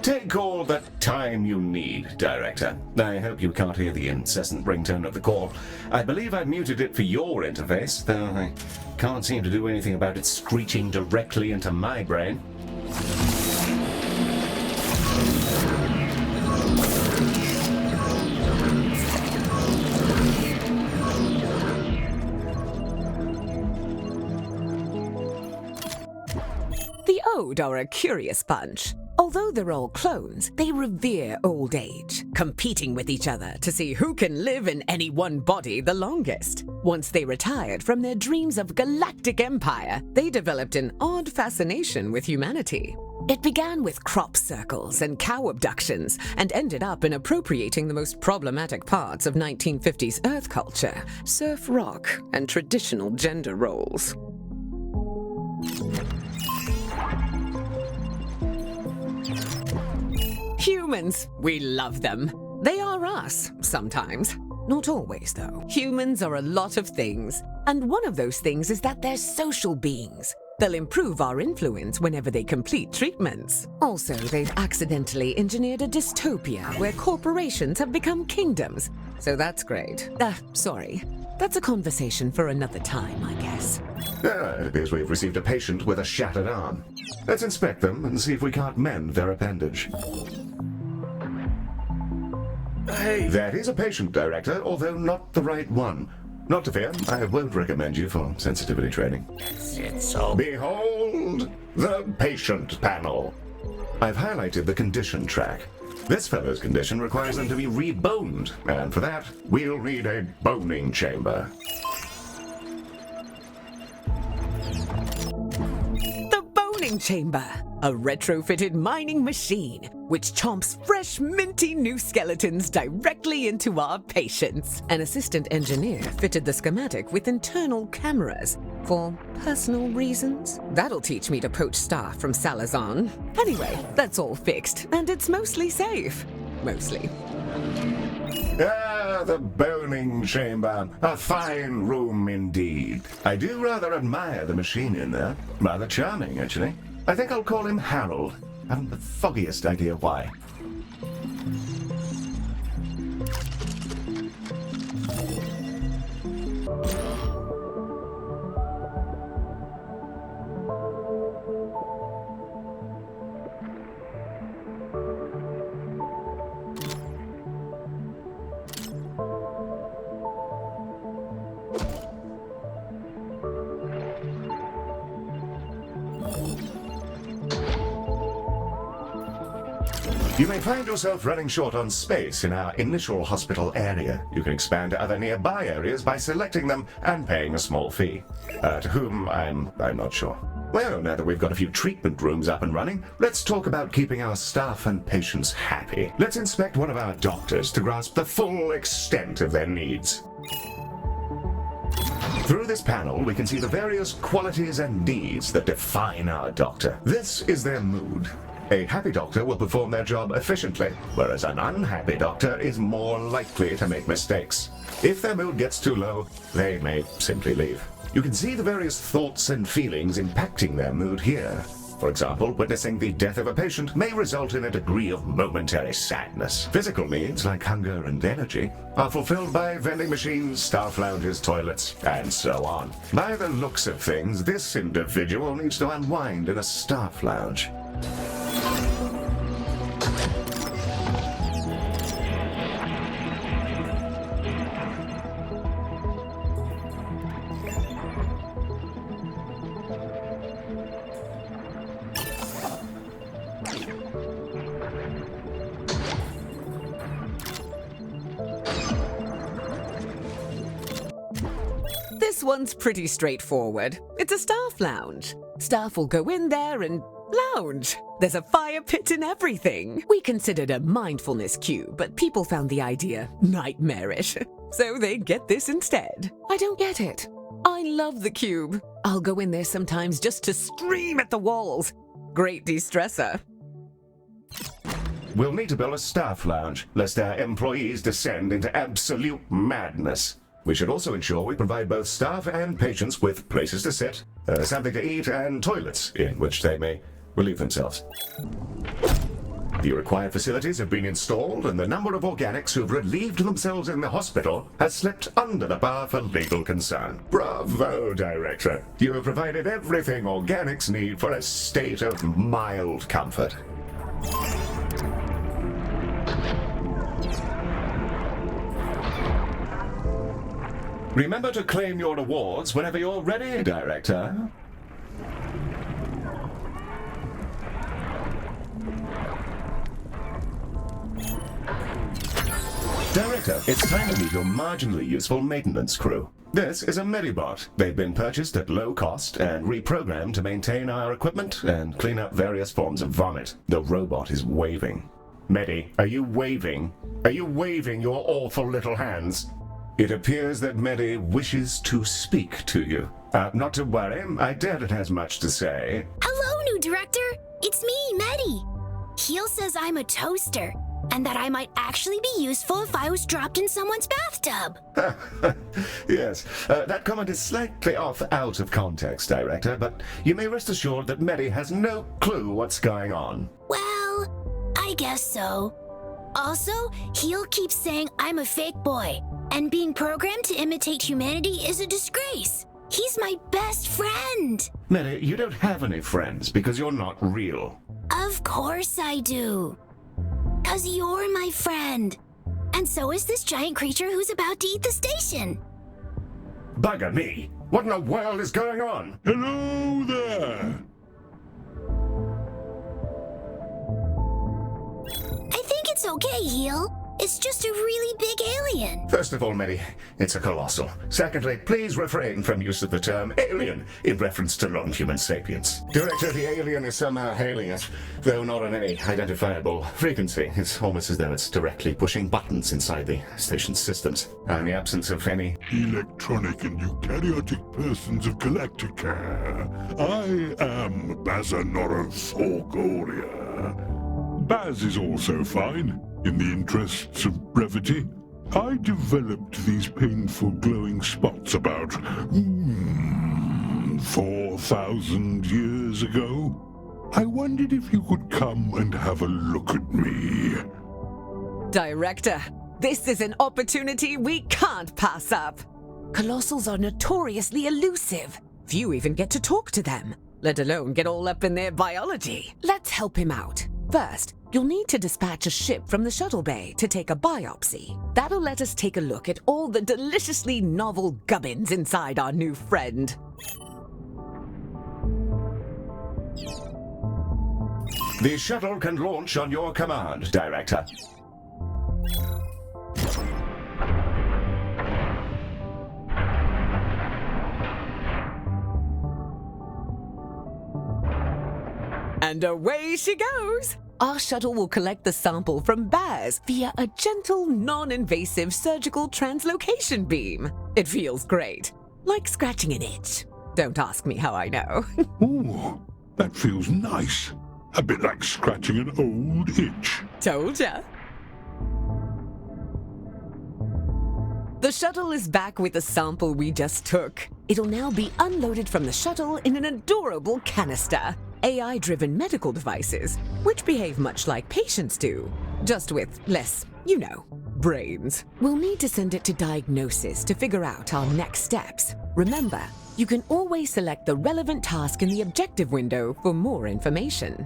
Take all the time you need, Director. I hope you can't hear the incessant ringtone of the call. I believe I've muted it for your interface, though I can't seem to do anything about it screeching directly into my brain. The Ode are a curious bunch. Although they're all clones, they revere old age, competing with each other to see who can live in any one body the longest. Once they retired from their dreams of galactic empire, they developed an odd fascination with humanity. It began with crop circles and cow abductions, and ended up in appropriating the most problematic parts of 1950s Earth culture, surf rock, and traditional gender roles. Humans, we love them. They are us, sometimes. Not always, though. Humans are a lot of things, and one of those things is that they're social beings. They'll improve our influence whenever they complete treatments. Also, they've accidentally engineered a dystopia where corporations have become kingdoms. So that's great. Sorry. That's a conversation for another time, I guess. It appears we've received a patient with a shattered arm. Let's inspect them and see if we can't mend their appendage. Hey, that is a patient, Director, although not the right one. Not to fear, I won't recommend you for sensitivity training. It's so... Behold the patient panel. I've highlighted the condition track. This fellow's condition requires them to be reboned, and for that, we'll need a boning chamber. The boning chamber, a retrofitted mining machine, which chomps fresh, minty new skeletons directly into our patients. An assistant engineer fitted the schematic with internal cameras for personal reasons. That'll teach me to poach staff from Salazar. Anyway, that's all fixed, and it's mostly safe. Mostly. Ah, the boning chamber. A fine room indeed. I do rather admire the machine in there. Rather charming, actually. I think I'll call him Harold. I haven't the foggiest idea why. You may find yourself running short on space in our initial hospital area. You can expand to other nearby areas by selecting them and paying a small fee. To whom, I'm not sure. Well, now that we've got a few treatment rooms up and running, let's talk about keeping our staff and patients happy. Let's inspect one of our doctors to grasp the full extent of their needs. Through this panel, we can see the various qualities and needs that define our doctor. This is their mood. A happy doctor will perform their job efficiently, whereas an unhappy doctor is more likely to make mistakes. If their mood gets too low, they may simply leave. You can see the various thoughts and feelings impacting their mood here. For example, witnessing the death of a patient may result in a degree of momentary sadness. Physical needs, like hunger and energy, are fulfilled by vending machines, staff lounges, toilets, and so on. By the looks of things, this individual needs to unwind in a staff lounge. This one's pretty straightforward. It's a staff lounge. Staff will go in there and lounge. There's a fire pit and everything. We considered a mindfulness cue, but people found the idea nightmarish. So they get this instead. I don't get it. I love the cube. I'll go in there sometimes just to scream at the walls. Great de-stressor. We'll need to build a staff lounge, lest our employees descend into absolute madness. We should also ensure we provide both staff and patients with places to sit, something to eat, and toilets in which they may relieve themselves. The required facilities have been installed, and the number of organics who've relieved themselves in the hospital has slipped under the bar for legal concern. Bravo, Director. You have provided everything organics need for a state of mild comfort. Remember to claim your awards whenever you're ready, Director. Director, it's time to meet your marginally useful maintenance crew. This is a Medibot. They've been purchased at low cost and reprogrammed to maintain our equipment and clean up various forms of vomit. The robot is waving. Medi, are you waving? Are you waving your awful little hands? It appears that Medi wishes to speak to you. Not to worry, I doubt it has much to say. Hello, new director. It's me, Medi. Heel says I'm a toaster, and that I might actually be useful if I was dropped in someone's bathtub. Yes, that comment is slightly out of context, Director, but you may rest assured that Medi has no clue what's going on. Well, I guess so. Also, Heel keeps saying I'm a fake boy, and being programmed to imitate humanity is a disgrace. He's my best friend. Medi, you don't have any friends because you're not real. Of course I do. 'Cause you're my friend. And so is this giant creature who's about to eat the station. Bugger me! What in the world is going on? Hello there! I think it's okay, Heel. It's just a really big alien. First of all, Medi, it's a colossal. Secondly, please refrain from use of the term alien in reference to non-human sapiens. Director, the alien is somehow hailing us, though not on any identifiable frequency. It's almost as though it's directly pushing buttons inside the station's systems. In the absence of any Electronic and eukaryotic persons of Galacticare, I am Bazanoroth Orgoria. Baz is also fine. In the interests of brevity, I developed these painful glowing spots about 4,000 years ago. I wondered if you could come and have a look at me. Director, this is an opportunity we can't pass up. Colossals are notoriously elusive. Few even get to talk to them, let alone get all up in their biology. Let's help him out. First, you'll need to dispatch a ship from the shuttle bay to take a biopsy. That'll let us take a look at all the deliciously novel gubbins inside our new friend. The shuttle can launch on your command, Director. And away she goes! Our shuttle will collect the sample from Baz via a gentle, non-invasive surgical translocation beam. It feels great, like scratching an itch. Don't ask me how I know. Ooh, that feels nice. A bit like scratching an old itch. Told ya. The shuttle is back with the sample we just took. It'll now be unloaded from the shuttle in an adorable canister. AI-driven medical devices, which behave much like patients do, just with less, brains. We'll need to send it to diagnosis to figure out our next steps. Remember, you can always select the relevant task in the objective window for more information.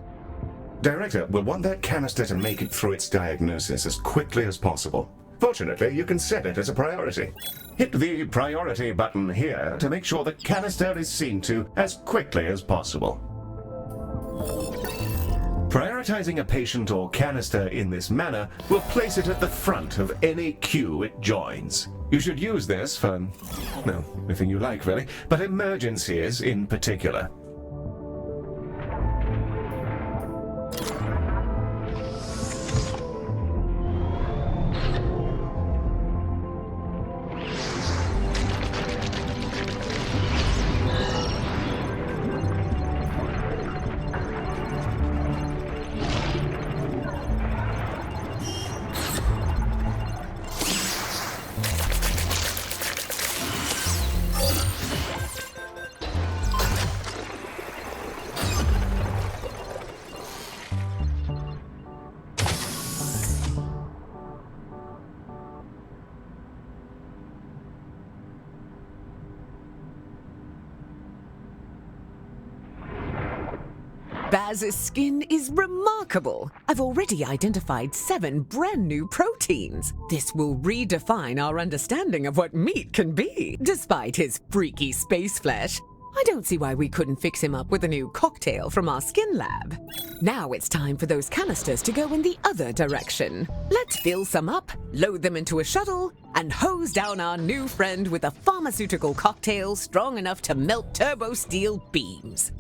Director, we'll want that canister to make it through its diagnosis as quickly as possible. Fortunately, you can set it as a priority. Hit the priority button here to make sure the canister is seen to as quickly as possible. Prioritizing a patient or canister in this manner will place it at the front of any queue it joins. You should use this for, anything you like really, but emergencies in particular. Baz's skin is remarkable. I've already identified 7 brand new proteins. This will redefine our understanding of what meat can be, despite his freaky space flesh. I don't see why we couldn't fix him up with a new cocktail from our skin lab. Now it's time for those canisters to go in the other direction. Let's fill some up, load them into a shuttle, and hose down our new friend with a pharmaceutical cocktail strong enough to melt turbo steel beams.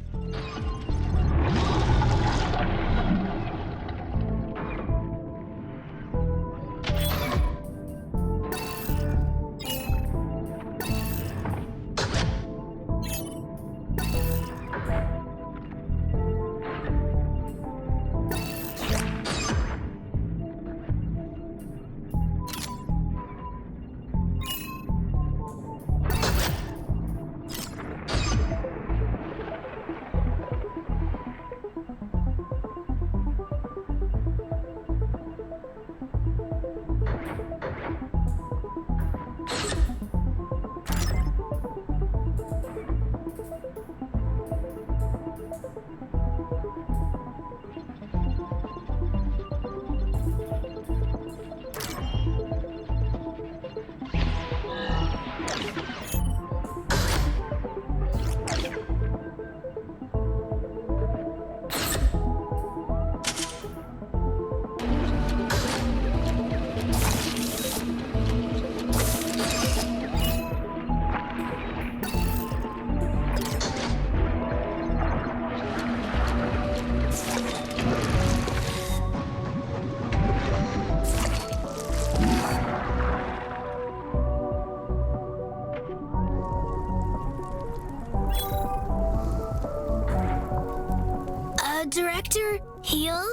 Director, heal?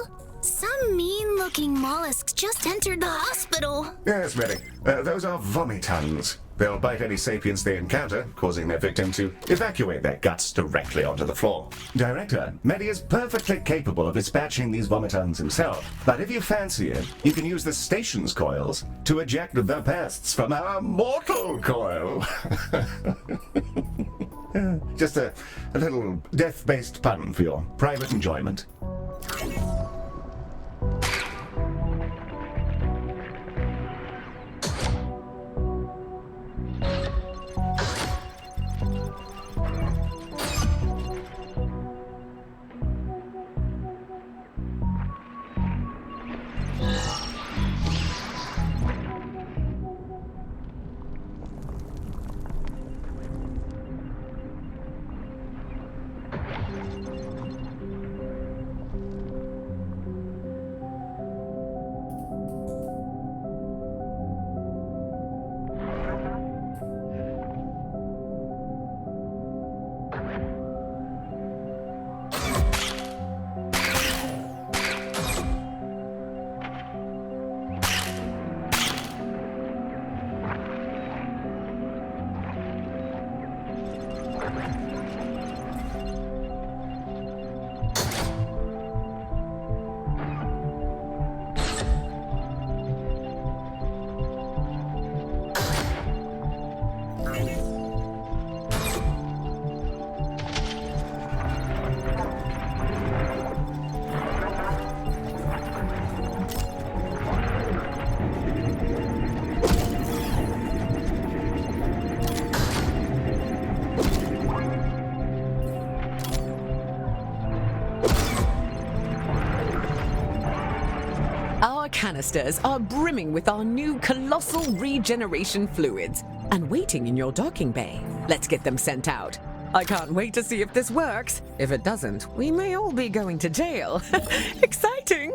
Some mean-looking mollusks just entered the hospital. Yes, Medic. Those are vomitons. They'll bite any sapiens they encounter, causing their victim to evacuate their guts directly onto the floor. Director, Medi is perfectly capable of dispatching these vomitons himself, but if you fancy it, you can use the station's coils to eject the pests from our mortal coil. Just a little death-based pun for your private enjoyment. Our canisters are brimming with our new colossal regeneration fluids and waiting in your docking bay. Let's get them sent out. I can't wait to see if this works. If it doesn't, we may all be going to jail. Exciting!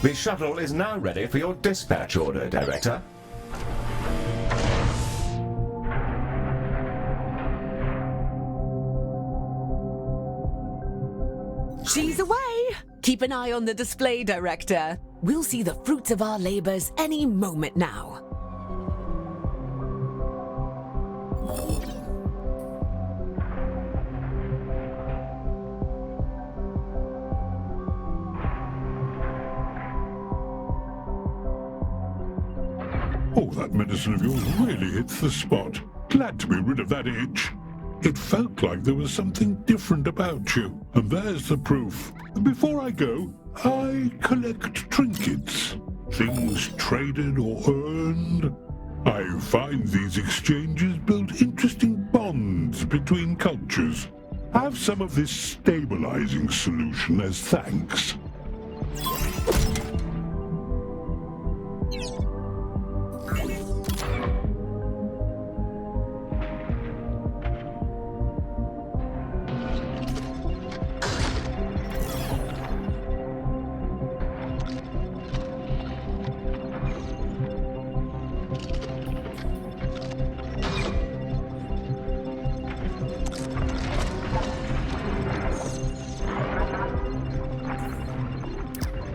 The shuttle is now ready for your dispatch order, Director. She's away! Keep an eye on the display, Director. We'll see the fruits of our labors any moment now. Oh, that medicine of yours really hits the spot. Glad to be rid of that itch. It felt like there was something different about you, and there's the proof. Before I go, I collect trinkets, things traded or earned. I find these exchanges build interesting bonds between cultures. Have some of this stabilizing solution as thanks.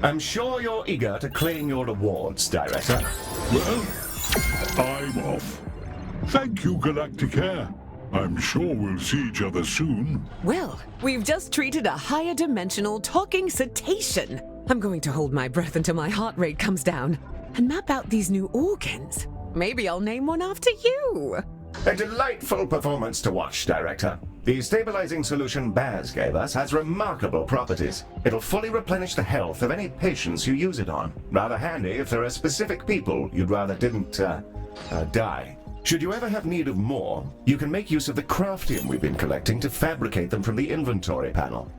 I'm sure you're eager to claim your rewards, Director. Well, I'm off. Thank you, Galacticare. I'm sure we'll see each other soon. Well, we've just treated a higher dimensional talking cetacean. I'm going to hold my breath until my heart rate comes down and map out these new organs. Maybe I'll name one after you. A delightful performance to watch, Director. The stabilizing solution Baz gave us has remarkable properties. It'll fully replenish the health of any patients you use it on. Rather handy if there are specific people you'd rather didn't, die. Should you ever have need of more, you can make use of the craftium we've been collecting to fabricate them from the inventory panel.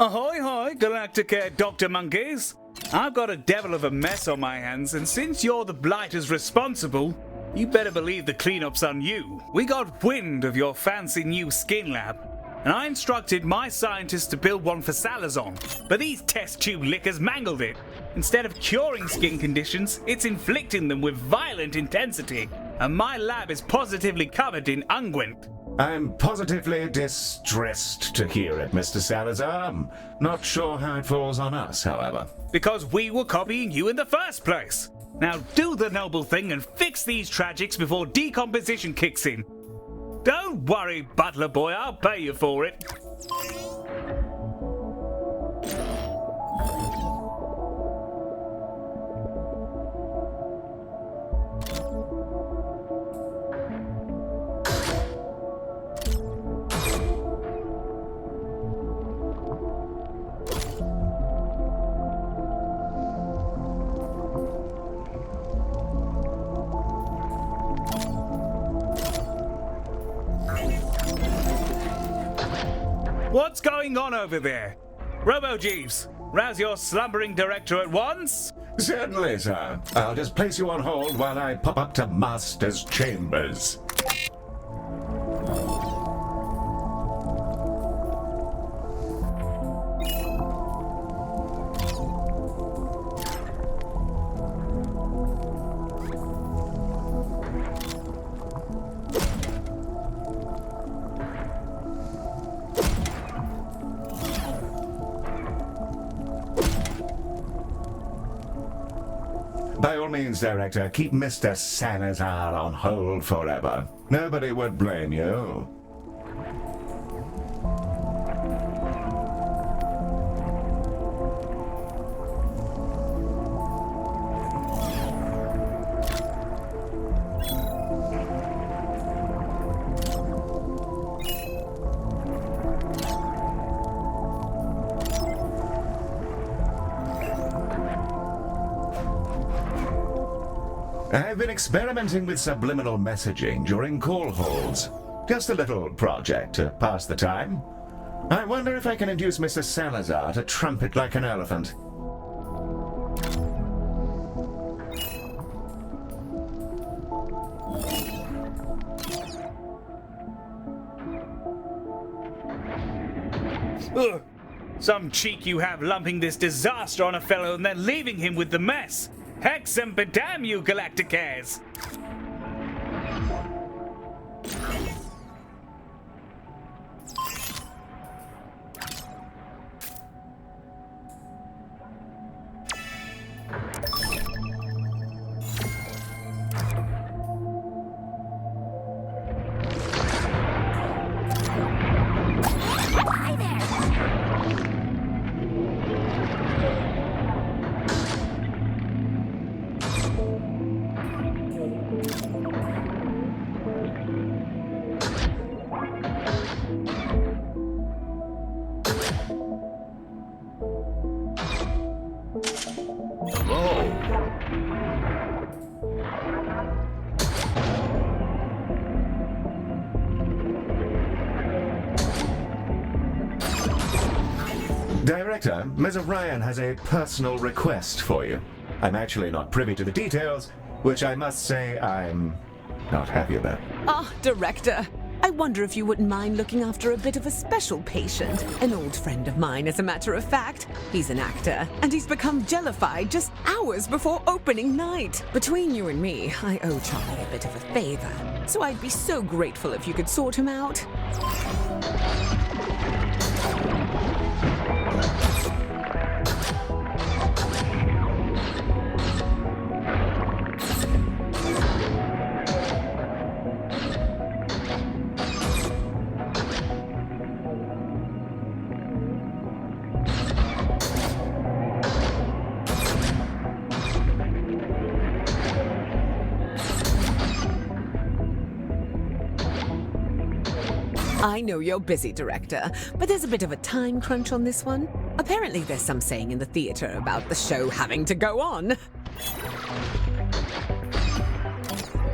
Ahoy hoy, Galacticare Dr. Monkeys! I've got a devil of a mess on my hands, and since you're the blighters responsible, you better believe the cleanup's on you. We got wind of your fancy new skin lab, and I instructed my scientists to build one for Salazar, but these test tube lickers mangled it. Instead of curing skin conditions, it's inflicting them with violent intensity, and my lab is positively covered in unguent. I'm positively distressed to hear it, Mr. Salazar. I'm not sure how it falls on us, however. Because we were copying you in the first place. Now do the noble thing and fix these tragics before decomposition kicks in. Don't worry, butler boy, I'll pay you for it. What's going on over there? Robo-Jeeves, rouse your slumbering director at once. Certainly, sir. I'll just place you on hold while I pop up to Master's chambers. By all means, Director, keep Mr. Salazar on hold forever. Nobody would blame you. I've been experimenting with subliminal messaging during call holds. Just a little project to pass the time. I wonder if I can induce Mr. Salazar to trumpet like an elephant. Ugh. Some cheek you have lumping this disaster on a fellow and then leaving him with the mess. Hex and bedam you, Galacticares! Hi there! Director, Ms. Ryan has a personal request for you. I'm actually not privy to the details, which I must say I'm not happy about. Ah, Director. I wonder if you wouldn't mind looking after a bit of a special patient. An old friend of mine, as a matter of fact. He's an actor, and he's become jellified just hours before opening night. Between you and me, I owe Charlie a bit of a favor. So I'd be so grateful if you could sort him out. I know you're busy, Director, but there's a bit of a time crunch on this one. Apparently there's some saying in the theater about the show having to go on.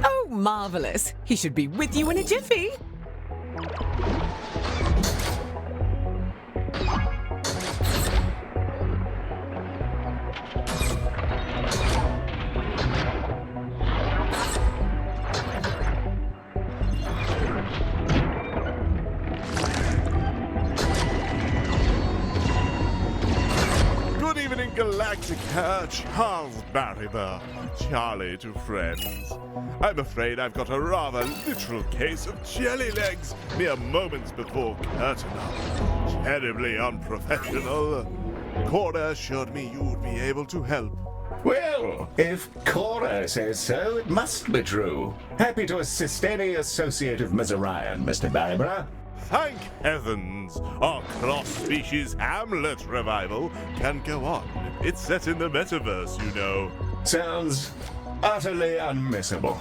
Oh, marvelous. He should be with you in a jiffy. Galacticare, Charles Barriber, Charlie to friends. I'm afraid I've got a rather literal case of jelly legs mere moments before curtain up. Terribly unprofessional. Cora assured me you'd be able to help. Well, if Cora says so, it must be true. Happy to assist any associate of Miserian, Mr. Barriber. Thank heavens! Our cross-species Hamlet revival can go on. It's set in the metaverse, you know. Sounds utterly unmissable.